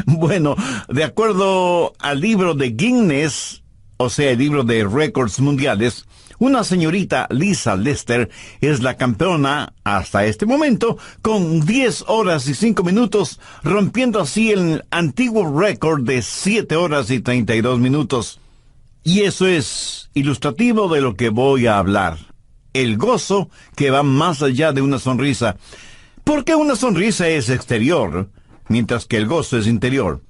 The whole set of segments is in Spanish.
Bueno, de acuerdo al libro de Guinness, o sea, el libro de récords mundiales, una señorita Lisa Lester es la campeona hasta este momento con 10 horas y 5 minutos, rompiendo así el antiguo récord de 7 horas y 32 minutos. Y eso es ilustrativo de lo que voy a hablar. El gozo que va más allá de una sonrisa. Porque una sonrisa es exterior, mientras que el gozo es interior.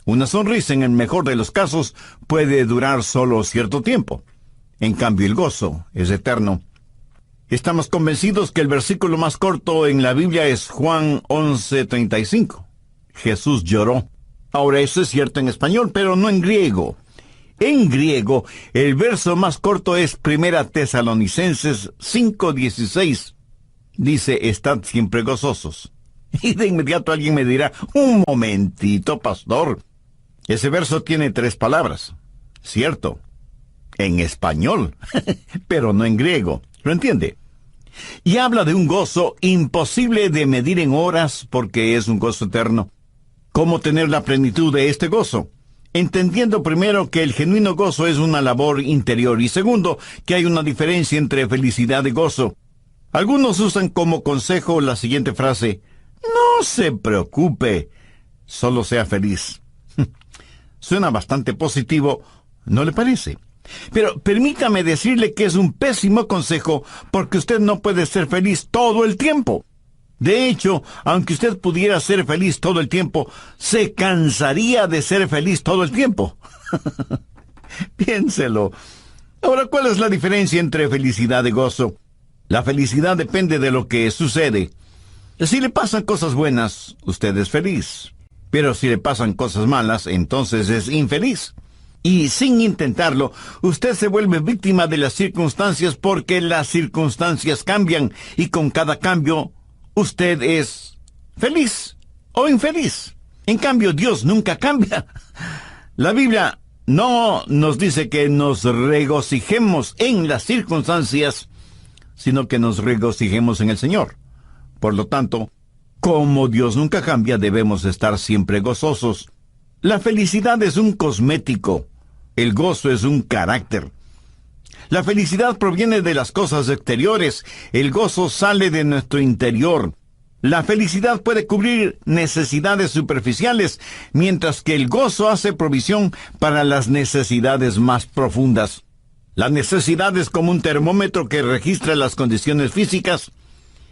Una sonrisa, en el mejor de los casos, puede durar solo cierto tiempo. En cambio, el gozo es eterno. Estamos convencidos que el versículo más corto en la Biblia es Juan 11:35. Jesús lloró. Ahora, eso es cierto en español, pero no en griego. En griego, el verso más corto es 1 Tesalonicenses 5:16. Dice, estad siempre gozosos. Y de inmediato alguien me dirá, un momentito, pastor. Ese verso tiene 3 palabras. Cierto. En español, pero no en griego. ¿Lo entiende? Y habla de un gozo imposible de medir en horas porque es un gozo eterno. ¿Cómo tener la plenitud de este gozo? Entendiendo primero que el genuino gozo es una labor interior y segundo, que hay una diferencia entre felicidad y gozo. Algunos usan como consejo la siguiente frase, no se preocupe, solo sea feliz. Suena bastante positivo, ¿no le parece? Pero permítame decirle que es un pésimo consejo porque usted no puede ser feliz todo el tiempo. De hecho, aunque usted pudiera ser feliz todo el tiempo, se cansaría de ser feliz todo el tiempo. Piénselo. Ahora, ¿cuál es la diferencia entre felicidad y gozo? La felicidad depende de lo que sucede. Si le pasan cosas buenas, usted es feliz. Pero si le pasan cosas malas, entonces es infeliz. Y sin intentarlo, usted se vuelve víctima de las circunstancias porque las circunstancias cambian y con cada cambio usted es feliz o infeliz. En cambio, Dios nunca cambia. La Biblia no nos dice que nos regocijemos en las circunstancias, sino que nos regocijemos en el Señor. Por lo tanto, como Dios nunca cambia, debemos estar siempre gozosos. La felicidad es un cosmético. El gozo es un carácter. La felicidad proviene de las cosas exteriores. El gozo sale de nuestro interior. La felicidad puede cubrir necesidades superficiales, mientras que el gozo hace provisión para las necesidades más profundas. La necesidad es como un termómetro que registra las condiciones físicas.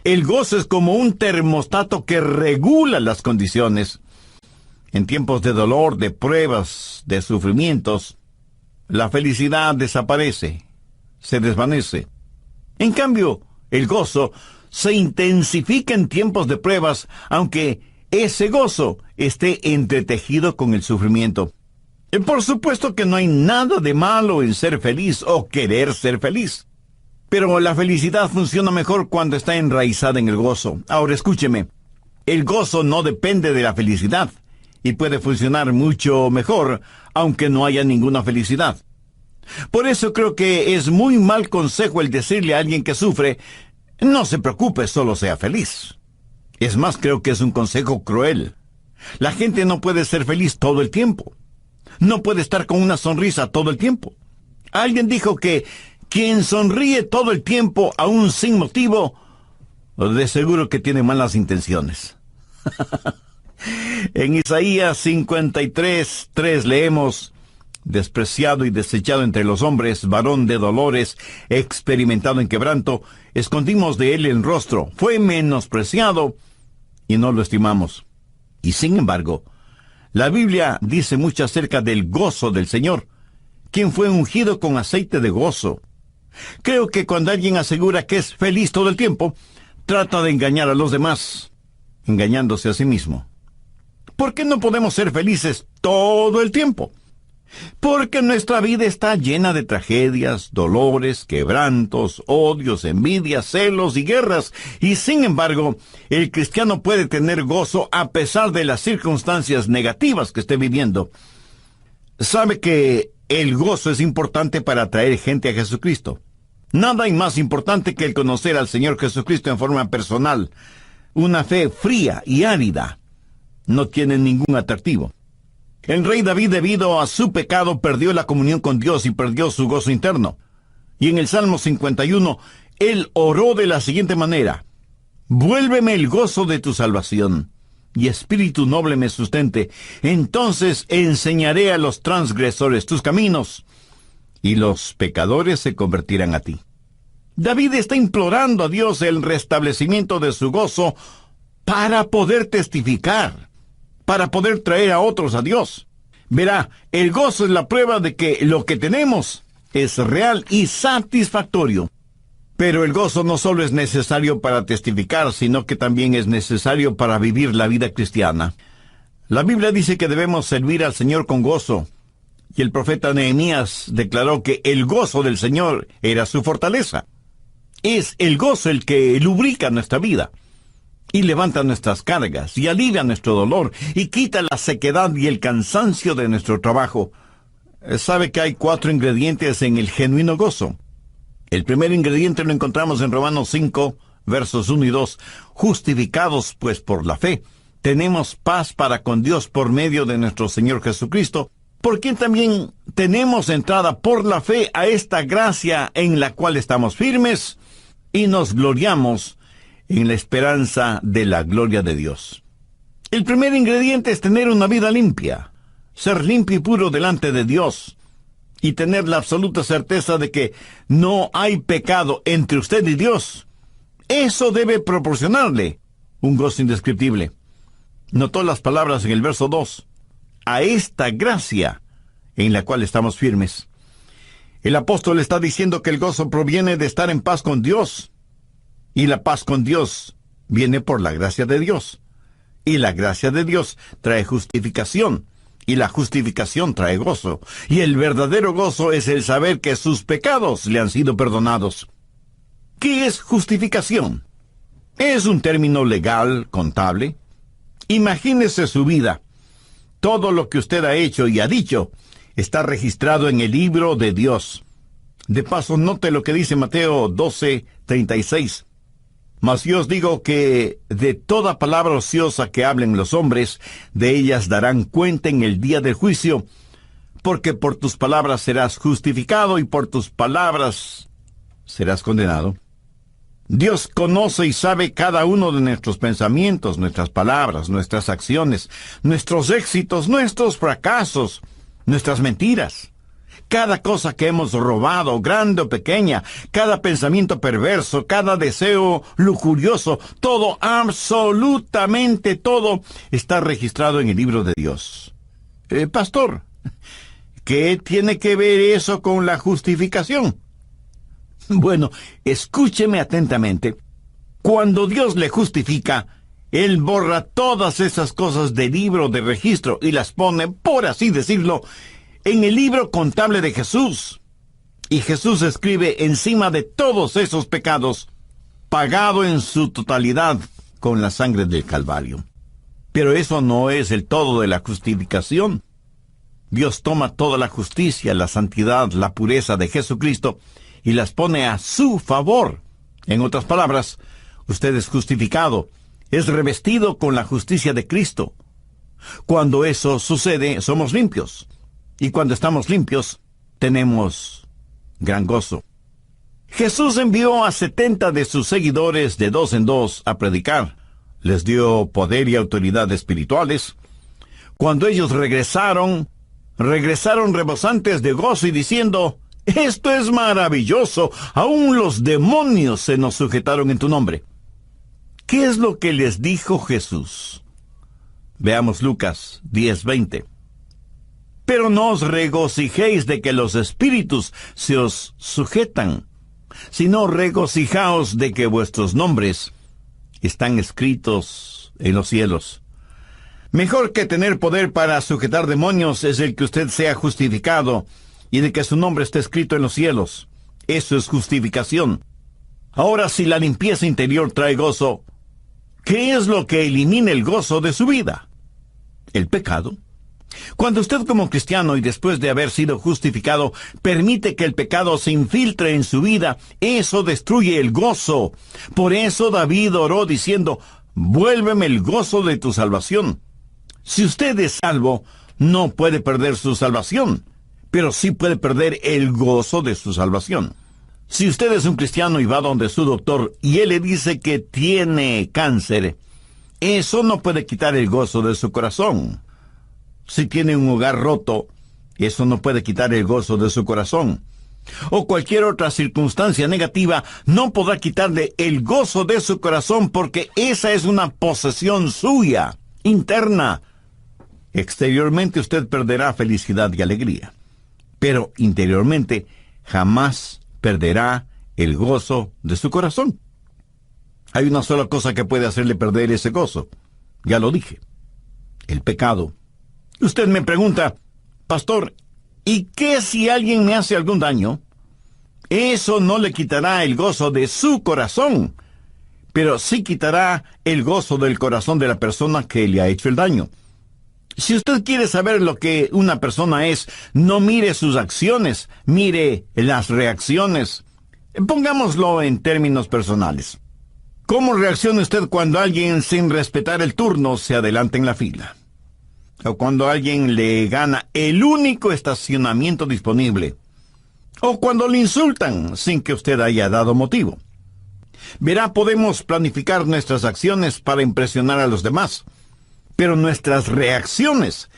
El gozo es como un termostato que regula las condiciones. En tiempos de dolor, de pruebas, de sufrimientos, la felicidad desaparece, se desvanece. En cambio, el gozo se intensifica en tiempos de pruebas, aunque ese gozo esté entretejido con el sufrimiento. Por supuesto que no hay nada de malo en ser feliz o querer ser feliz. Pero la felicidad funciona mejor cuando está enraizada en el gozo. Ahora escúcheme, el gozo no depende de la felicidad. Y puede funcionar mucho mejor, aunque no haya ninguna felicidad. Por eso creo que es muy mal consejo el decirle a alguien que sufre, no se preocupe, solo sea feliz. Es más, creo que es un consejo cruel. La gente no puede ser feliz todo el tiempo. No puede estar con una sonrisa todo el tiempo. Alguien dijo que quien sonríe todo el tiempo, aún sin motivo, de seguro que tiene malas intenciones. En Isaías 53:3 leemos, despreciado y desechado entre los hombres, varón de dolores, experimentado en quebranto, escondimos de él el rostro, fue menospreciado y no lo estimamos. Y sin embargo, la Biblia dice mucho acerca del gozo del Señor, quien fue ungido con aceite de gozo. Creo que cuando alguien asegura que es feliz todo el tiempo, trata de engañar a los demás, engañándose a sí mismo. ¿Por qué no podemos ser felices todo el tiempo? Porque nuestra vida está llena de tragedias, dolores, quebrantos, odios, envidias, celos y guerras. Y sin embargo, el cristiano puede tener gozo a pesar de las circunstancias negativas que esté viviendo. Sabe que el gozo es importante para atraer gente a Jesucristo. Nada hay más importante que el conocer al Señor Jesucristo en forma personal. Una fe fría y árida. no tienen ningún atractivo. El rey David, debido a su pecado, perdió la comunión con Dios y perdió su gozo interno. Y en el Salmo 51, él oró de la siguiente manera: vuélveme el gozo de tu salvación, y espíritu noble me sustente. Entonces enseñaré a los transgresores tus caminos, y los pecadores se convertirán a ti. David está implorando a Dios el restablecimiento de su gozo para poder testificar, para poder traer a otros a Dios. Verá, el gozo es la prueba de que lo que tenemos es real y satisfactorio. Pero el gozo no solo es necesario para testificar, sino que también es necesario para vivir la vida cristiana. La Biblia dice que debemos servir al Señor con gozo, y el profeta Nehemías declaró que el gozo del Señor era su fortaleza. Es el gozo el que lubrica nuestra vida, y levanta nuestras cargas, y alivia nuestro dolor, y quita la sequedad y el cansancio de nuestro trabajo. ¿Sabe que hay 4 ingredientes en el genuino gozo? El primer ingrediente lo encontramos en Romanos 5, versos 1 y 2. Justificados, pues, por la fe, tenemos paz para con Dios por medio de nuestro Señor Jesucristo, por quien también tenemos entrada por la fe a esta gracia en la cual estamos firmes, y nos gloriamos en la esperanza de la gloria de Dios. El primer ingrediente es tener una vida limpia, ser limpio y puro delante de Dios, y tener la absoluta certeza de que no hay pecado entre usted y Dios. Eso debe proporcionarle un gozo indescriptible. Notó las palabras en el verso 2. A esta gracia en la cual estamos firmes. El apóstol está diciendo que el gozo proviene de estar en paz con Dios. Y la paz con Dios viene por la gracia de Dios. Y la gracia de Dios trae justificación. Y la justificación trae gozo. Y el verdadero gozo es el saber que sus pecados le han sido perdonados. ¿Qué es justificación? Es un término legal, contable. Imagínese su vida. Todo lo que usted ha hecho y ha dicho está registrado en el libro de Dios. De paso, note lo que dice Mateo 12:36. Mas yo os digo que de toda palabra ociosa que hablen los hombres, de ellas darán cuenta en el día del juicio, porque por tus palabras serás justificado y por tus palabras serás condenado. Dios conoce y sabe cada uno de nuestros pensamientos, nuestras palabras, nuestras acciones, nuestros éxitos, nuestros fracasos, nuestras mentiras. Cada cosa que hemos robado, grande o pequeña, cada pensamiento perverso, cada deseo lujurioso, todo, absolutamente todo, está registrado en el libro de Dios. Pastor, ¿qué tiene que ver eso con la justificación? Bueno, escúcheme atentamente. Cuando Dios le justifica, Él borra todas esas cosas del libro de registro y las pone, por así decirlo, en el libro contable de Jesús. Y Jesús escribe encima de todos esos pecados, pagado en su totalidad con la sangre del Calvario. Pero eso no es el todo de la justificación. Dios toma toda la justicia, la santidad, la pureza de Jesucristo y las pone a su favor. En otras palabras, usted es justificado, es revestido con la justicia de Cristo. Cuando eso sucede, somos limpios. Y cuando estamos limpios, tenemos gran gozo. Jesús envió a 70 de sus seguidores de 2 en 2 a predicar. Les dio poder y autoridad espirituales. Cuando ellos regresaron rebosantes de gozo y diciendo: «Esto es maravilloso, aún los demonios se nos sujetaron en tu nombre». ¿Qué es lo que les dijo Jesús? Veamos Lucas 10:20. Pero no os regocijéis de que los espíritus se os sujetan, sino regocijaos de que vuestros nombres están escritos en los cielos. Mejor que tener poder para sujetar demonios es el que usted sea justificado y de que su nombre esté escrito en los cielos. Eso es justificación. Ahora, si la limpieza interior trae gozo, ¿qué es lo que elimina el gozo de su vida? El pecado. Cuando usted como cristiano y después de haber sido justificado permite que el pecado se infiltre en su vida, eso destruye el gozo. Por eso David oró diciendo: «Vuélveme el gozo de tu salvación». Si usted es salvo, no puede perder su salvación, pero sí puede perder el gozo de su salvación. Si usted es un cristiano y va donde su doctor y él le dice que tiene cáncer, eso no puede quitar el gozo de su corazón. Si tiene un hogar roto, eso no puede quitar el gozo de su corazón. O cualquier otra circunstancia negativa no podrá quitarle el gozo de su corazón, porque esa es una posesión suya, interna. Exteriormente usted perderá felicidad y alegría, pero interiormente jamás perderá el gozo de su corazón. Hay una sola cosa que puede hacerle perder ese gozo. Ya lo dije: el pecado. Usted me pregunta: pastor, ¿y qué si alguien me hace algún daño? Eso no le quitará el gozo de su corazón, pero sí quitará el gozo del corazón de la persona que le ha hecho el daño. Si usted quiere saber lo que una persona es, no mire sus acciones, mire las reacciones. Pongámoslo en términos personales. ¿Cómo reacciona usted cuando alguien, sin respetar el turno, se adelanta en la fila? O cuando alguien le gana el único estacionamiento disponible. O cuando le insultan sin que usted haya dado motivo. Verá, podemos planificar nuestras acciones para impresionar a los demás, pero nuestras reacciones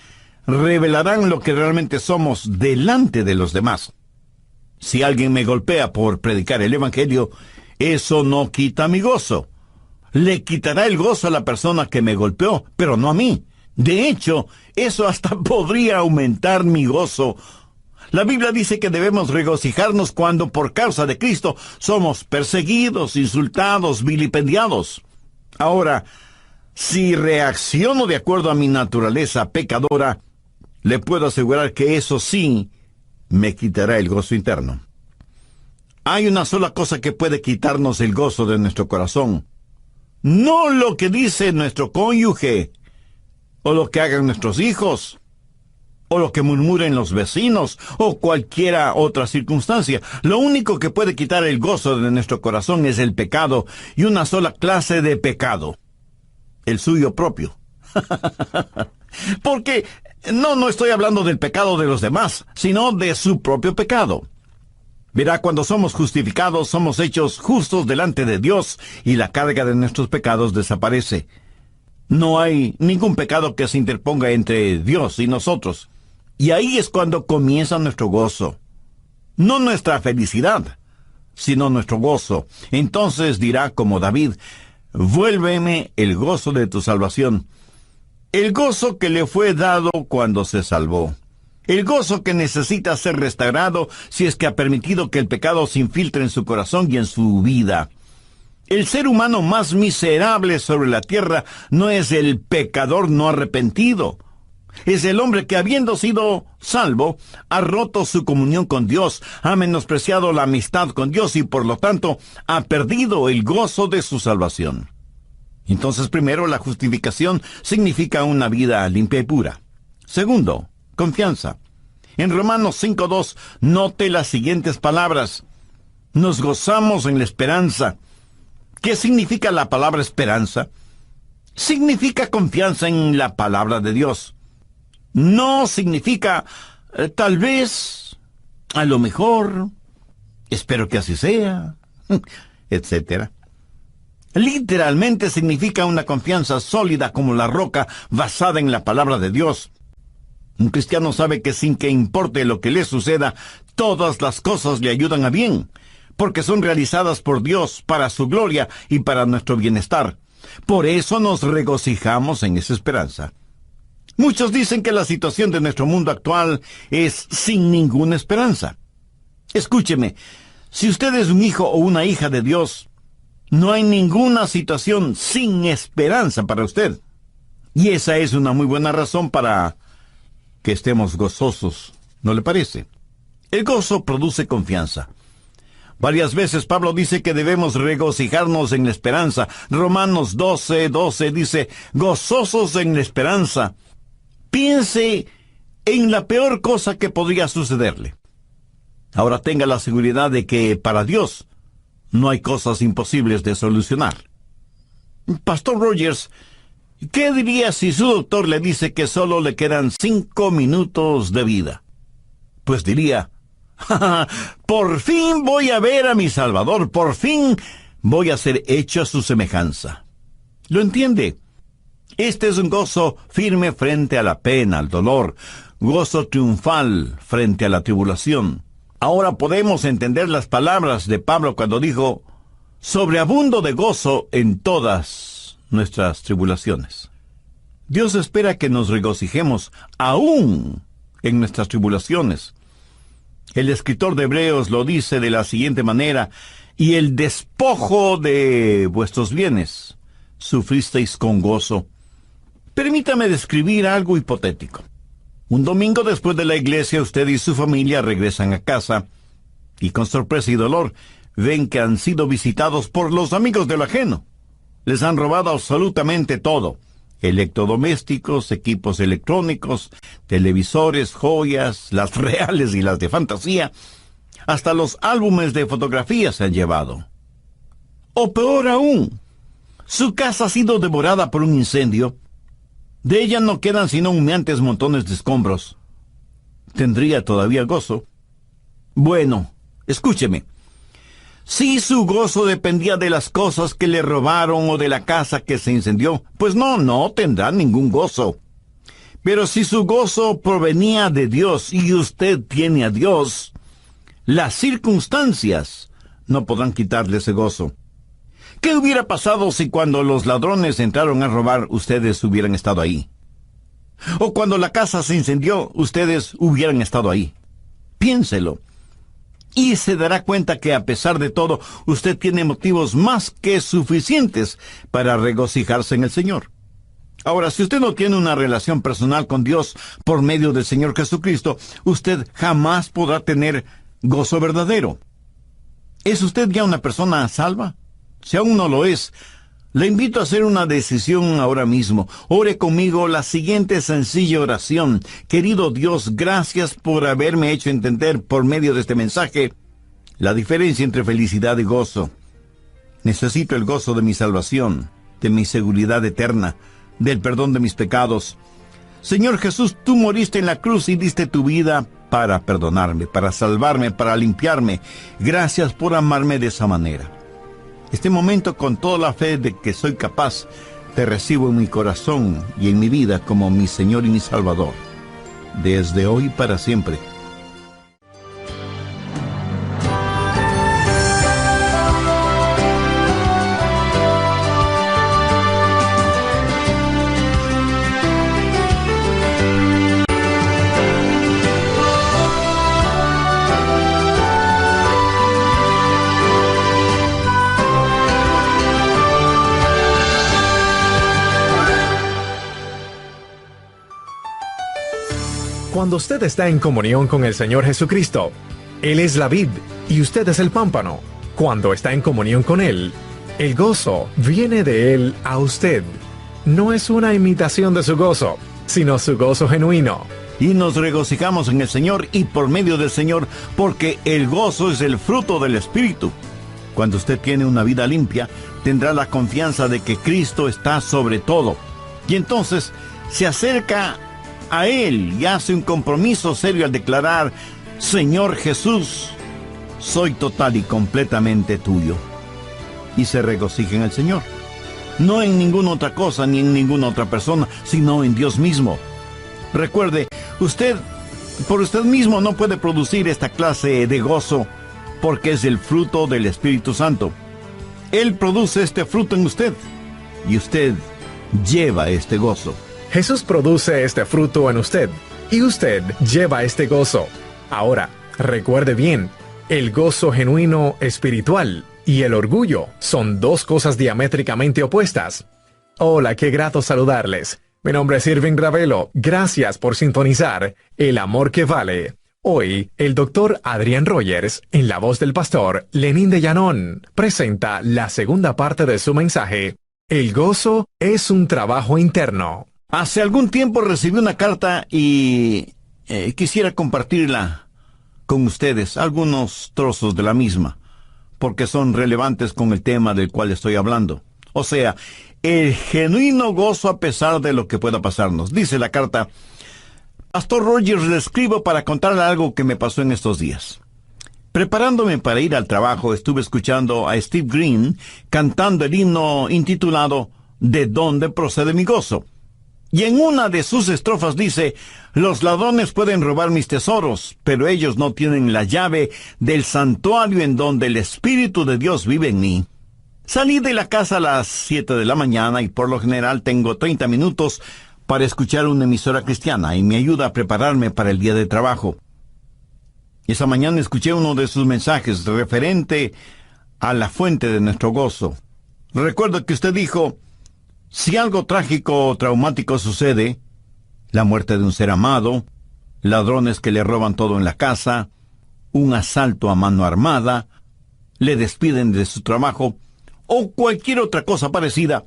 revelarán lo que realmente somos delante de los demás. Si alguien me golpea por predicar el Evangelio, eso no quita mi gozo. Le quitará el gozo a la persona que me golpeó, pero no a mí. De hecho, eso hasta podría aumentar mi gozo. La Biblia dice que debemos regocijarnos cuando por causa de Cristo somos perseguidos, insultados, vilipendiados. Ahora, si reacciono de acuerdo a mi naturaleza pecadora, le puedo asegurar que eso sí me quitará el gozo interno. Hay una sola cosa que puede quitarnos el gozo de nuestro corazón. No lo que dice nuestro cónyuge, o lo que hagan nuestros hijos, o lo que murmuren los vecinos, o cualquiera otra circunstancia. Lo único que puede quitar el gozo de nuestro corazón es el pecado, y una sola clase de pecado: el suyo propio. Porque no estoy hablando del pecado de los demás, sino de su propio pecado. Verá, cuando somos justificados, somos hechos justos delante de Dios, y la carga de nuestros pecados desaparece. No hay ningún pecado que se interponga entre Dios y nosotros. Y ahí es cuando comienza nuestro gozo. No nuestra felicidad, sino nuestro gozo. Entonces dirá como David: vuélveme el gozo de tu salvación. El gozo que le fue dado cuando se salvó. El gozo que necesita ser restaurado si es que ha permitido que el pecado se infiltre en su corazón y en su vida. El ser humano más miserable sobre la tierra no es el pecador no arrepentido. Es el hombre que, habiendo sido salvo, ha roto su comunión con Dios, ha menospreciado la amistad con Dios y por lo tanto ha perdido el gozo de su salvación. Entonces, primero, la justificación significa una vida limpia y pura. Segundo, confianza. En Romanos 5:2, note las siguientes palabras: nos gozamos en la esperanza. ¿Qué significa la palabra esperanza? Significa confianza en la palabra de Dios. No significa tal vez, a lo mejor, espero que así sea, etc. Literalmente significa una confianza sólida como la roca basada en la palabra de Dios. Un cristiano sabe que sin que importe lo que le suceda, todas las cosas le ayudan a bien, porque son realizadas por Dios para su gloria y para nuestro bienestar. Por eso nos regocijamos en esa esperanza. Muchos dicen que la situación de nuestro mundo actual es sin ninguna esperanza. Escúcheme, si usted es un hijo o una hija de Dios, no hay ninguna situación sin esperanza para usted. Y esa es una muy buena razón para que estemos gozosos, ¿no le parece? El gozo produce confianza. Varias veces Pablo dice que debemos regocijarnos en la esperanza. Romanos 12:12 dice: gozosos en la esperanza. Piense en la peor cosa que podría sucederle. Ahora tenga la seguridad de que para Dios no hay cosas imposibles de solucionar. Pastor Rogers, ¿Qué diría si su doctor le dice que solo le quedan 5 minutos de vida? Pues diría, "Ja, ja, por fin voy a ver a mi Salvador, por fin voy a ser hecho a su semejanza". ¿Lo entiende? Este es un gozo firme frente a la pena, al dolor, gozo triunfal frente a la tribulación. Ahora podemos entender las palabras de Pablo cuando dijo, sobreabundo de gozo en todas nuestras tribulaciones. Dios espera que nos regocijemos aún en nuestras tribulaciones. El escritor de Hebreos lo dice de la siguiente manera, y el despojo de vuestros bienes sufristeis con gozo. Permítame describir algo hipotético. Un domingo después de la iglesia, usted y su familia regresan a casa y con sorpresa y dolor ven que han sido visitados por los amigos del ajeno. Les han robado absolutamente todo. Electrodomésticos, equipos electrónicos, televisores, joyas, las reales y las de fantasía. Hasta los álbumes de fotografías se han llevado. O peor aún, su casa ha sido devorada por un incendio. De ella no quedan sino humeantes montones de escombros. ¿Tendría todavía gozo? Bueno, escúcheme. Si su gozo dependía de las cosas que le robaron o de la casa que se incendió, pues no tendrá ningún gozo. Pero si su gozo provenía de Dios y usted tiene a Dios, las circunstancias no podrán quitarle ese gozo. ¿Qué hubiera pasado si cuando los ladrones entraron a robar, ustedes hubieran estado ahí? O cuando la casa se incendió, ustedes hubieran estado ahí. Piénselo. Y se dará cuenta que a pesar de todo, usted tiene motivos más que suficientes para regocijarse en el Señor. Ahora, si usted no tiene una relación personal con Dios por medio del Señor Jesucristo, usted jamás podrá tener gozo verdadero. ¿Es usted ya una persona salva? Si aún no lo es, le invito a hacer una decisión ahora mismo. Ore conmigo la siguiente sencilla oración. Querido Dios, gracias por haberme hecho entender por medio de este mensaje la diferencia entre felicidad y gozo. Necesito el gozo de mi salvación, de mi seguridad eterna, del perdón de mis pecados. Señor Jesús, tú moriste en la cruz y diste tu vida para perdonarme, para salvarme, para limpiarme. Gracias por amarme de esa manera. Este momento, con toda la fe de que soy capaz, te recibo en mi corazón y en mi vida como mi Señor y mi Salvador, desde hoy para siempre. Cuando usted está en comunión con el Señor Jesucristo, Él es la vid y usted es el pámpano. Cuando está en comunión con Él, el gozo viene de Él a usted. No es una imitación de su gozo, sino su gozo genuino. Y nos regocijamos en el Señor y por medio del Señor, porque el gozo es el fruto del Espíritu. Cuando usted tiene una vida limpia, tendrá la confianza de que Cristo está sobre todo. Y entonces se acerca a Él y hace un compromiso serio al declarar: Señor Jesús, soy total y completamente tuyo. Y se regocija en el Señor. No en ninguna otra cosa ni en ninguna otra persona, sino en Dios mismo. Recuerde, usted, por usted mismo no puede producir esta clase de gozo, porque es el fruto del Espíritu Santo. Él produce este fruto en usted, y usted lleva este gozo. Jesús produce este fruto en usted, y usted lleva este gozo. Ahora, recuerde bien, el gozo genuino espiritual y el orgullo son dos cosas diamétricamente opuestas. Hola, qué grato saludarles. Mi nombre es Irving Ravelo. Gracias por sintonizar El Amor que Vale. Hoy, el doctor Adrián Rogers, en la voz del pastor Lenín de Llanón, presenta la segunda parte de su mensaje: El gozo es un trabajo interno. Hace algún tiempo recibí una carta y quisiera compartirla con ustedes, algunos trozos de la misma, porque son relevantes con el tema del cual estoy hablando. O sea, el genuino gozo a pesar de lo que pueda pasarnos. Dice la carta: Pastor Rogers, le escribo para contarle algo que me pasó en estos días. Preparándome para ir al trabajo, estuve escuchando a Steve Green cantando el himno intitulado ¿De dónde procede mi gozo? Y en una de sus estrofas dice: los ladrones pueden robar mis tesoros, pero ellos no tienen la llave del santuario en donde el Espíritu de Dios vive en mí. Salí de la casa a las 7 de la mañana y por lo general tengo 30 minutos para escuchar una emisora cristiana y me ayuda a prepararme para el día de trabajo. Esa mañana escuché uno de sus mensajes referente a la fuente de nuestro gozo. Recuerdo que usted dijo: si algo trágico o traumático sucede, la muerte de un ser amado, ladrones que le roban todo en la casa, un asalto a mano armada, le despiden de su trabajo, o cualquier otra cosa parecida,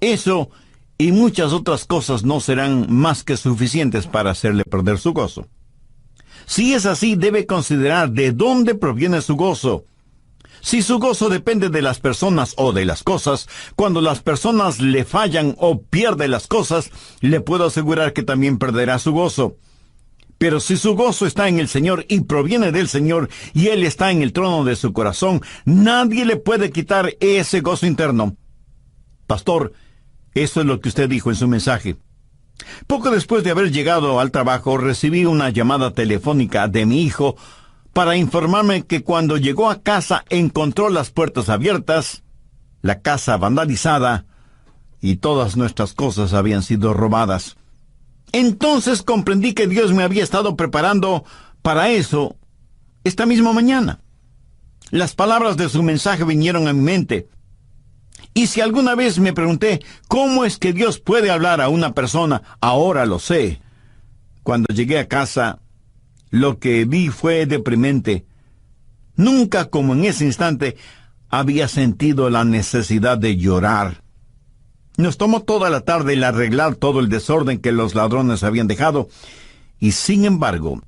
eso y muchas otras cosas no serán más que suficientes para hacerle perder su gozo. Si es así, debe considerar de dónde proviene su gozo. Si su gozo depende de las personas o de las cosas, cuando las personas le fallan o pierde las cosas, le puedo asegurar que también perderá su gozo. Pero si su gozo está en el Señor y proviene del Señor y Él está en el trono de su corazón, nadie le puede quitar ese gozo interno. Pastor, eso es lo que usted dijo en su mensaje. Poco después de haber llegado al trabajo, recibí una llamada telefónica de mi hijo para informarme que cuando llegó a casa encontró las puertas abiertas, la casa vandalizada y todas nuestras cosas habían sido robadas. Entonces comprendí que Dios me había estado preparando para eso esta misma mañana. Las palabras de su mensaje vinieron a mi mente. Y si alguna vez me pregunté cómo es que Dios puede hablar a una persona, ahora lo sé. Cuando llegué a casa, lo que vi fue deprimente. Nunca como en ese instante había sentido la necesidad de llorar. Nos tomó toda la tarde el arreglar todo el desorden que los ladrones habían dejado, y sin embargo,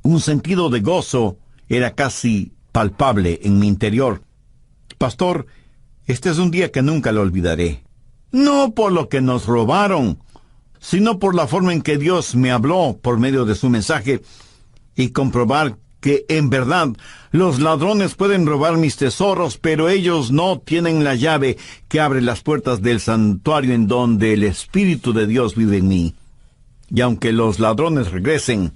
un sentido de gozo era casi palpable en mi interior. Pastor, este es un día que nunca lo olvidaré. No por lo que nos robaron, sino por la forma en que Dios me habló por medio de su mensaje, y comprobar que en verdad los ladrones pueden robar mis tesoros, pero ellos no tienen la llave que abre las puertas del santuario en donde el Espíritu de Dios vive en mí. Y aunque los ladrones regresen,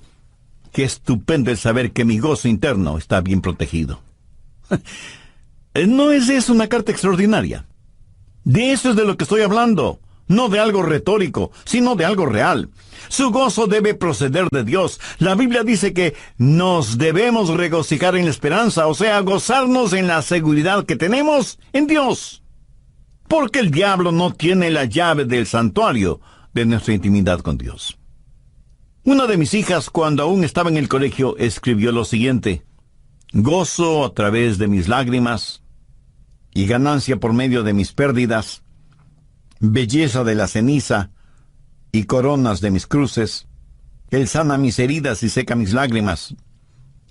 qué estupendo el saber que mi gozo interno está bien protegido. ¿No es eso una carta extraordinaria? De eso es de lo que estoy hablando. No de algo retórico, sino de algo real. Su gozo debe proceder de Dios. La Biblia dice que nos debemos regocijar en la esperanza, o sea, gozarnos en la seguridad que tenemos en Dios. Porque el diablo no tiene la llave del santuario de nuestra intimidad con Dios. Una de mis hijas, cuando aún estaba en el colegio, escribió lo siguiente: gozo a través de mis lágrimas y ganancia por medio de mis pérdidas, belleza de la ceniza y coronas de mis cruces. Él sana mis heridas y seca mis lágrimas,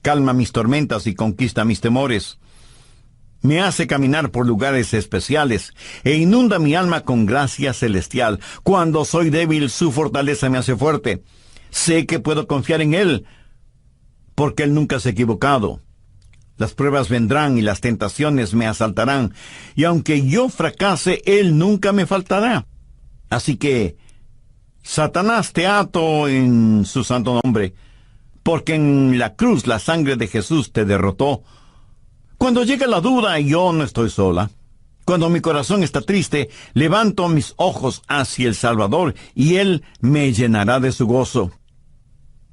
calma mis tormentas y conquista mis temores. Me hace caminar por lugares especiales e inunda mi alma con gracia celestial. Cuando soy débil, su fortaleza me hace fuerte. Sé que puedo confiar en Él, porque Él nunca se ha equivocado. Las pruebas vendrán y las tentaciones me asaltarán, y aunque yo fracase, Él nunca me faltará. Así que, Satanás, te ato en su santo nombre, porque en la cruz la sangre de Jesús te derrotó. Cuando llega la duda, yo no estoy sola. Cuando mi corazón está triste, levanto mis ojos hacia el Salvador, y Él me llenará de su gozo.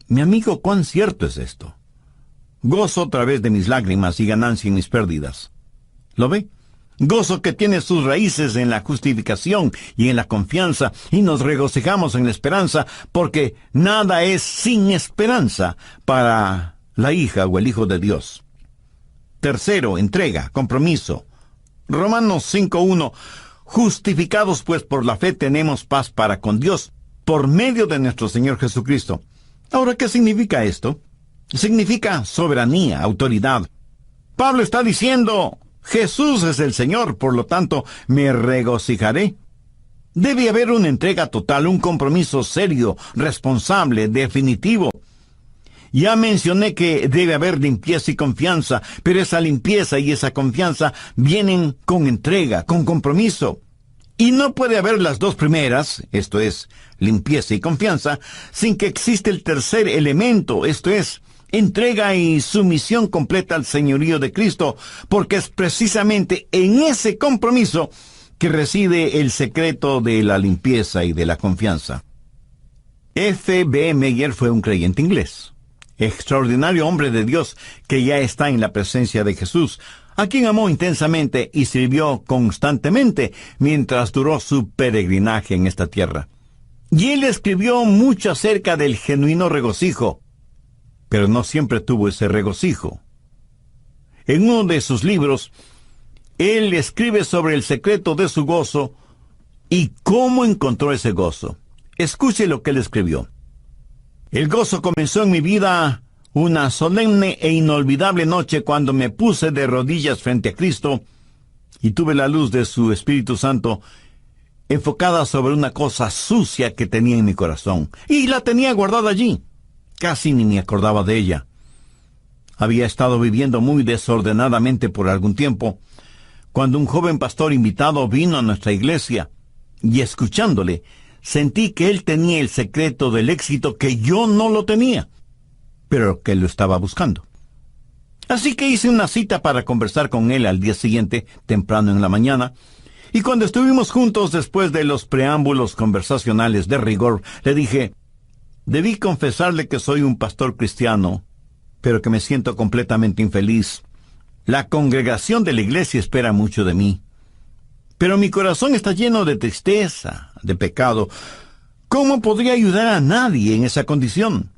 Mi amigo, ¿cuán cierto es esto? Gozo a través de mis lágrimas y ganancia en mis pérdidas. ¿Lo ve? Gozo que tiene sus raíces en la justificación y en la confianza, y nos regocijamos en la esperanza, porque nada es sin esperanza para la hija o el hijo de Dios. Tercero, entrega, compromiso. Romanos 5:1. Justificados pues por la fe tenemos paz para con Dios, por medio de nuestro Señor Jesucristo. Ahora, ¿qué significa esto? Significa soberanía, autoridad. Pablo está diciendo: Jesús es el Señor, por lo tanto, me regocijaré. Debe haber una entrega total, un compromiso serio, responsable, definitivo. Ya mencioné que debe haber limpieza y confianza, pero esa limpieza y esa confianza vienen con entrega, con compromiso. Y no puede haber las dos primeras, esto es, limpieza y confianza, sin que exista el tercer elemento, esto es, entrega y sumisión completa al señorío de Cristo, porque es precisamente en ese compromiso que reside el secreto de la limpieza y de la confianza. F. B. Meyer fue un creyente inglés, extraordinario hombre de Dios que ya está en la presencia de Jesús, a quien amó intensamente y sirvió constantemente mientras duró su peregrinaje en esta tierra. Y él escribió mucho acerca del genuino regocijo, pero no siempre tuvo ese regocijo. En uno de sus libros, él escribe sobre el secreto de su gozo y cómo encontró ese gozo. Escuche lo que él escribió. El gozo comenzó en mi vida una solemne e inolvidable noche cuando me puse de rodillas frente a Cristo y tuve la luz de su Espíritu Santo enfocada sobre una cosa sucia que tenía en mi corazón. Y la tenía guardada allí. Casi ni me acordaba de ella. Había estado viviendo muy desordenadamente por algún tiempo, cuando un joven pastor invitado vino a nuestra iglesia, y escuchándole, sentí que él tenía el secreto del éxito que yo no lo tenía, pero que lo estaba buscando. Así que hice una cita para conversar con él al día siguiente, temprano en la mañana, y cuando estuvimos juntos después de los preámbulos conversacionales de rigor, le dije, debí confesarle que soy un pastor cristiano, pero que me siento completamente infeliz. La congregación de la iglesia espera mucho de mí, pero mi corazón está lleno de tristeza, de pecado. ¿Cómo podría ayudar a nadie en esa condición?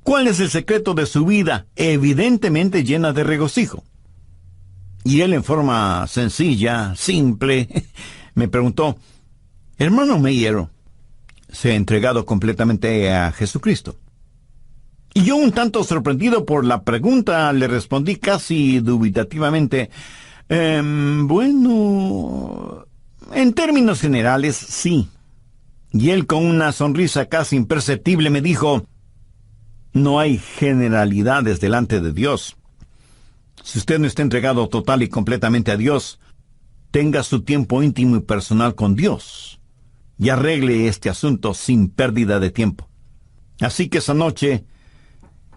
¿Cuál es el secreto de su vida, evidentemente llena de regocijo? Y él, en forma sencilla, simple, me preguntó, hermano Meyer, ¿se ha entregado completamente a Jesucristo? Y yo, un tanto sorprendido por la pregunta, le respondí casi dubitativamente, bueno, en términos generales, sí. Y él, con una sonrisa casi imperceptible, me dijo, no hay generalidades delante de Dios. Si usted no está entregado total y completamente a Dios, tenga su tiempo íntimo y personal con Dios y arregle este asunto sin pérdida de tiempo. Así que esa noche,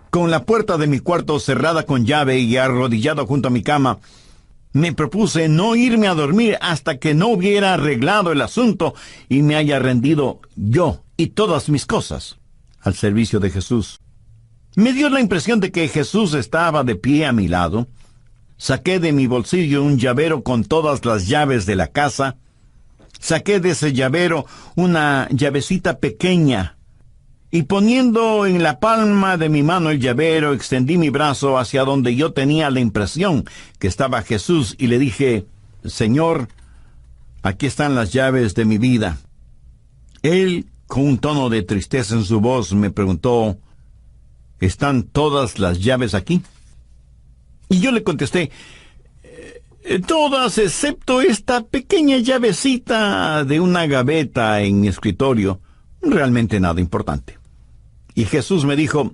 con la puerta de mi cuarto cerrada con llave y arrodillado junto a mi cama, me propuse no irme a dormir hasta que no hubiera arreglado el asunto y me haya rendido yo y todas mis cosas al servicio de Jesús. Me dio la impresión de que Jesús estaba de pie a mi lado. Saqué de mi bolsillo un llavero con todas las llaves de la casa. Saqué de ese llavero una llavecita pequeña, y poniendo en la palma de mi mano el llavero, extendí mi brazo hacia donde yo tenía la impresión que estaba Jesús, y le dije, Señor, aquí están las llaves de mi vida. Él, con un tono de tristeza en su voz, me preguntó, ¿están todas las llaves aquí? Y yo le contesté, todas excepto esta pequeña llavecita de una gaveta en mi escritorio, realmente nada importante. Y Jesús me dijo,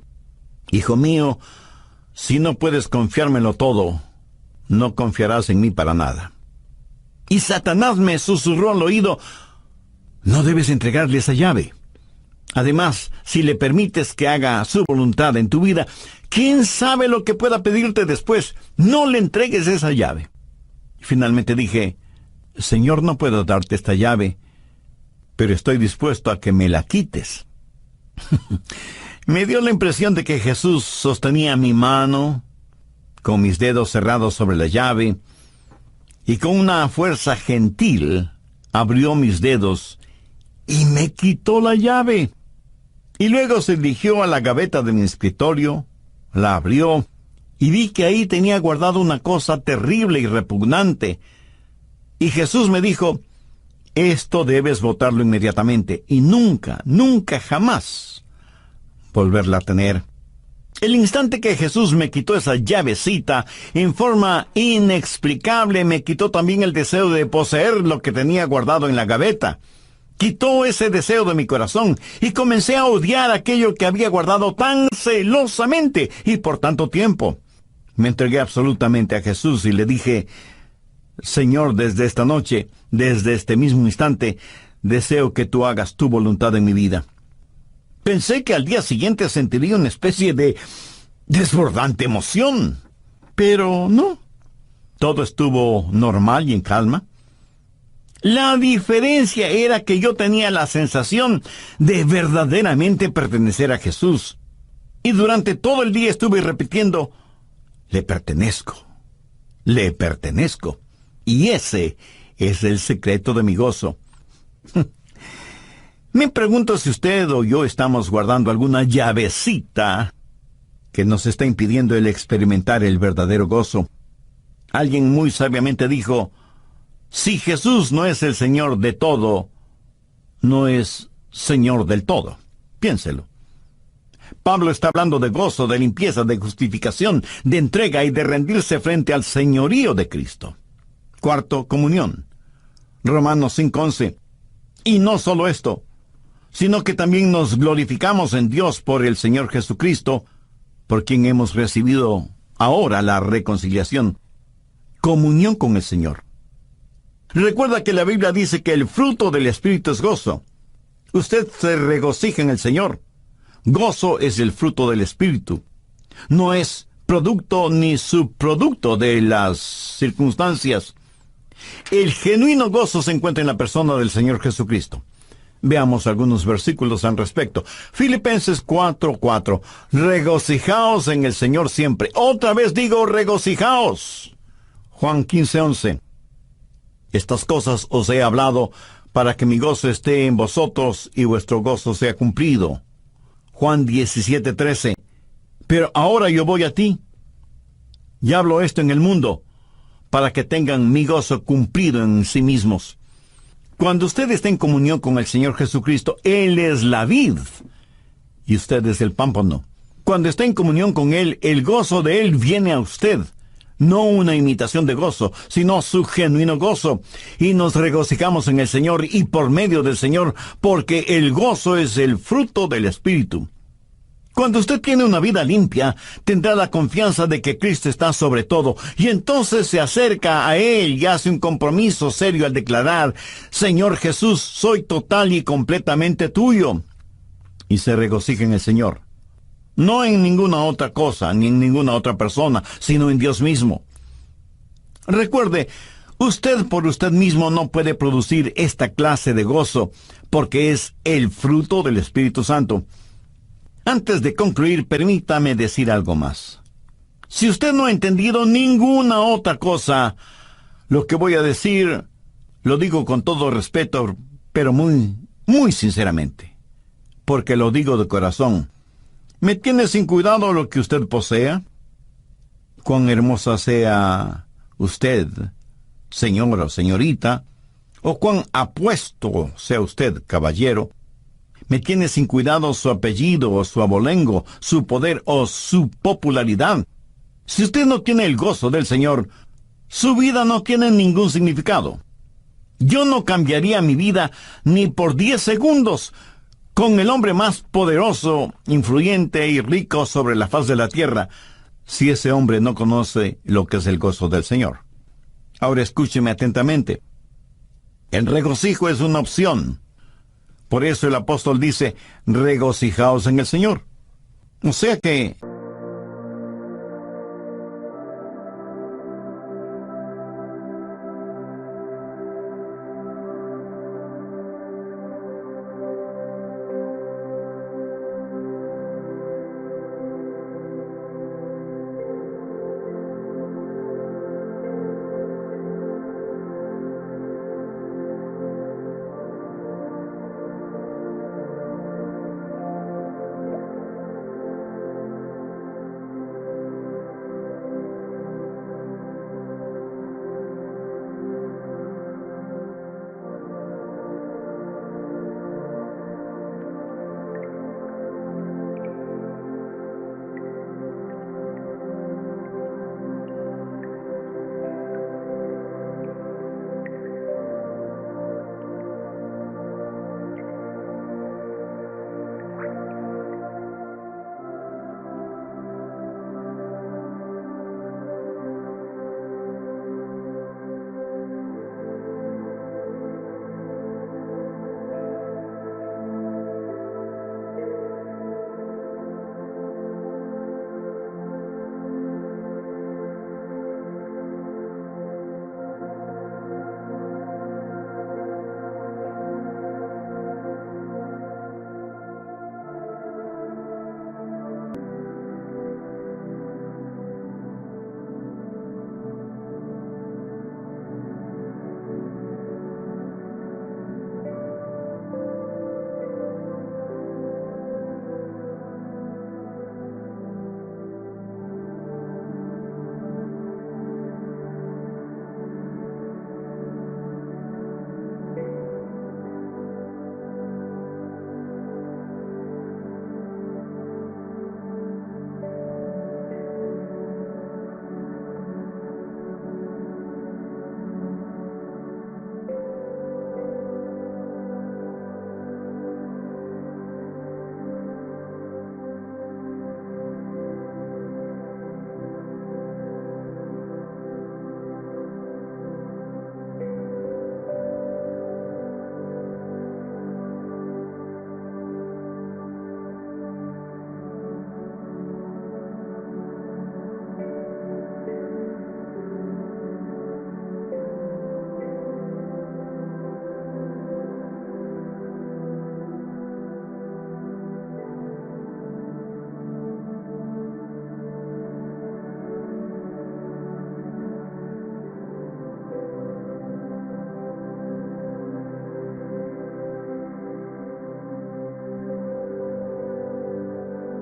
hijo mío, si no puedes confiármelo todo, no confiarás en mí para nada. Y Satanás me susurró al oído, no debes entregarle esa llave. Además, si le permites que haga su voluntad en tu vida, ¿quién sabe lo que pueda pedirte después? No le entregues esa llave. Finalmente dije, Señor, no puedo darte esta llave, pero estoy dispuesto a que me la quites. Me dio la impresión de que Jesús sostenía mi mano, con mis dedos cerrados sobre la llave, y con una fuerza gentil abrió mis dedos y me quitó la llave. Y luego se dirigió a la gaveta de mi escritorio, la abrió, y vi que ahí tenía guardado una cosa terrible y repugnante. Y Jesús me dijo, esto debes botarlo inmediatamente, y nunca, nunca, jamás volverla a tener. El instante que Jesús me quitó esa llavecita, en forma inexplicable me quitó también el deseo de poseer lo que tenía guardado en la gaveta. Quitó ese deseo de mi corazón y comencé a odiar aquello que había guardado tan celosamente y por tanto tiempo. Me entregué absolutamente a Jesús y le dije: Señor, desde esta noche, desde este mismo instante, deseo que tú hagas tu voluntad en mi vida. Pensé que al día siguiente sentiría una especie de desbordante emoción, pero no. Todo estuvo normal y en calma. La diferencia era que yo tenía la sensación de verdaderamente pertenecer a Jesús. Y durante todo el día estuve repitiendo: le pertenezco, le pertenezco. Y ese es el secreto de mi gozo. Me pregunto si usted o yo estamos guardando alguna llavecita que nos está impidiendo el experimentar el verdadero gozo. Alguien muy sabiamente dijo: si Jesús no es el Señor de todo, no es Señor del todo. Piénselo. Pablo está hablando de gozo, de limpieza, de justificación, de entrega y de rendirse frente al señorío de Cristo. Cuarto, comunión. Romanos 5:11. Y no solo esto, sino que también nos glorificamos en Dios por el Señor Jesucristo, por quien hemos recibido ahora la reconciliación. Comunión con el Señor. Recuerda que la Biblia dice que el fruto del Espíritu es gozo. Usted se regocija en el Señor. Gozo es el fruto del Espíritu. No es producto ni subproducto de las circunstancias. El genuino gozo se encuentra en la persona del Señor Jesucristo. Veamos algunos versículos al respecto. Filipenses 4:4. Regocijaos en el Señor siempre. Otra vez digo, regocijaos. Juan 15:11. Estas cosas os he hablado para que mi gozo esté en vosotros y vuestro gozo sea cumplido. Juan 17:13. Pero ahora yo voy a ti. Y hablo esto en el mundo, para que tengan mi gozo cumplido en sí mismos. Cuando usted está en comunión con el Señor Jesucristo, Él es la vid, y usted es el pámpano. Cuando está en comunión con Él, el gozo de Él viene a usted. No una imitación de gozo, sino su genuino gozo. Y nos regocijamos en el Señor y por medio del Señor, porque el gozo es el fruto del Espíritu. Cuando usted tiene una vida limpia, tendrá la confianza de que Cristo está sobre todo, y entonces se acerca a Él y hace un compromiso serio al declarar: Señor Jesús, soy total y completamente tuyo. Y se regocija en el Señor. No en ninguna otra cosa, ni en ninguna otra persona, sino en Dios mismo. Recuerde, usted por usted mismo no puede producir esta clase de gozo, porque es el fruto del Espíritu Santo. Antes de concluir, permítame decir algo más. Si usted no ha entendido ninguna otra cosa, lo que voy a decir, lo digo con todo respeto, pero muy, muy sinceramente, porque lo digo de corazón. ¿Me tiene sin cuidado lo que usted posea? Cuán hermosa sea usted, señor o señorita, o cuán apuesto sea usted, caballero. ¿Me tiene sin cuidado su apellido o su abolengo, su poder o su popularidad? Si usted no tiene el gozo del Señor, su vida no tiene ningún significado. Yo no cambiaría mi vida ni por 10 segundos con el hombre más poderoso, influyente y rico sobre la faz de la tierra, si ese hombre no conoce lo que es el gozo del Señor. Ahora escúcheme atentamente. El regocijo es una opción. Por eso el apóstol dice: regocijaos en el Señor. O sea que